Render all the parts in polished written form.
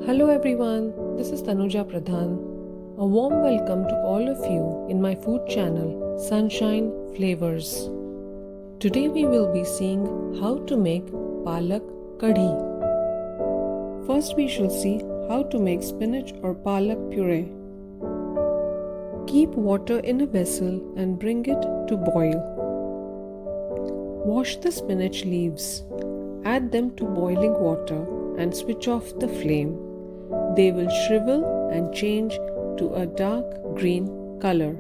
Hello everyone, this is Tanuja Pradhan. A warm welcome to all of you in my food channel, Sunshine Flavors. Today we will be seeing how to make Palak Kadhi. First we shall see how to make spinach or palak puree. Keep water in a vessel and bring it to boil. Wash the spinach leaves. Add them to boiling water and switch off the flame. They will shrivel and change to a dark green color.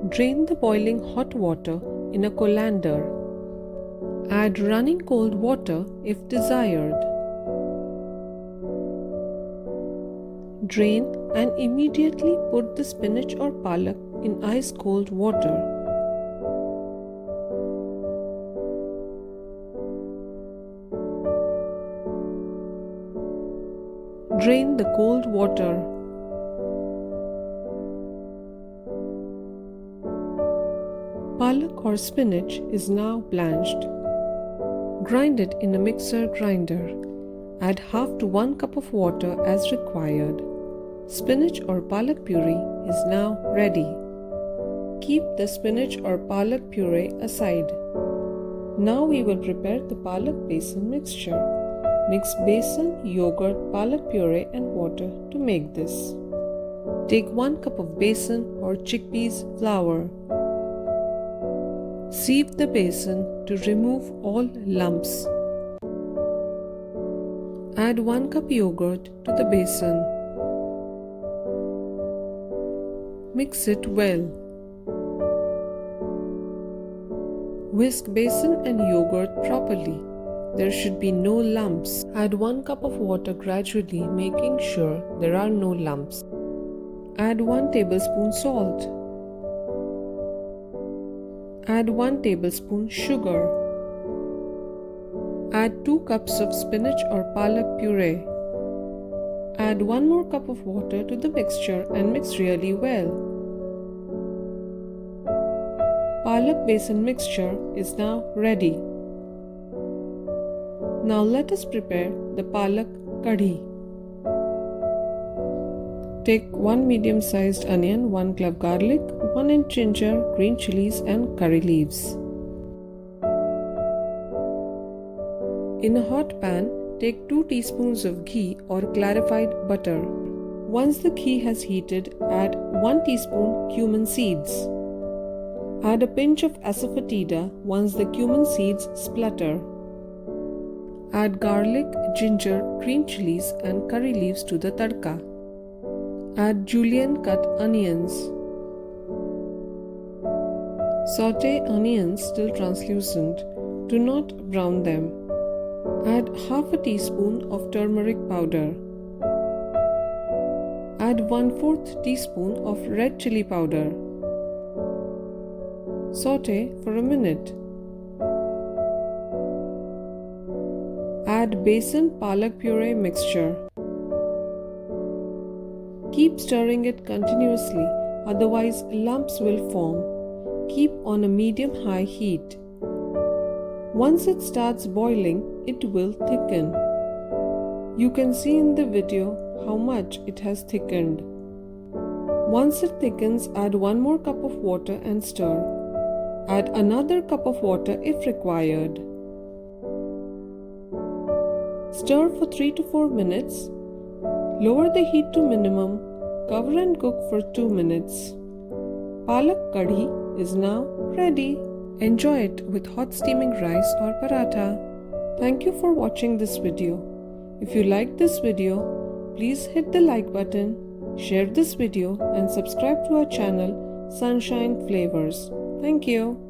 Drain the boiling hot water in a colander. Add running cold water if desired. Drain and immediately put the spinach or palak in ice cold water. Drain the cold water. Palak or spinach is now blanched. Grind it in a mixer grinder. Add half to 1 cup of water as required. Spinach or palak puree is now ready. Keep the spinach or palak puree aside. Now we will prepare the palak besan mixture. Mix besan, yogurt, palak puree and water to make this. Take 1 cup of besan or chickpeas flour. Sieve the besan to remove all lumps. Add 1 cup yogurt to the besan. Mix it well. Whisk besan and yogurt properly. There should be no lumps. Add 1 cup of water gradually, making sure there are no lumps. Add 1 tablespoon salt. Add 1 tablespoon sugar. Add 2 cups of spinach or palak puree. Add 1 more cup of water to the mixture and mix really well. Palak besan mixture is now ready. Now let us prepare the Palak Kadhi. Take 1 medium-sized onion, 1 clove garlic, 1 inch ginger, green chilies and curry leaves. In a hot pan, take 2 teaspoons of ghee or clarified butter. Once the ghee has heated, add 1 teaspoon cumin seeds. Add a pinch of asafoetida once the cumin seeds splutter. Add garlic, ginger, green chilies and curry leaves to the tadka. Add julienne cut onions. Saute onions till translucent. Do not brown them. Add half a teaspoon of turmeric powder. Add 1/4 teaspoon of red chili powder. Saute for a minute. Add besan palak puree mixture. Keep stirring it continuously, otherwise lumps will form. Keep on a medium-high heat. Once it starts boiling, it will thicken. You can see in the video how much it has thickened. Once it thickens, add 1 more cup of water and stir. Add another cup of water if required. Stir for 3 to 4 minutes. Lower the heat to minimum. Cover and cook for 2 minutes. Palak Kadhi is now ready. Enjoy it with hot steaming rice or paratha. Thank you for watching this video. If you liked this video, please hit the like button, share this video and subscribe to our channel Sunshine Flavors. Thank you.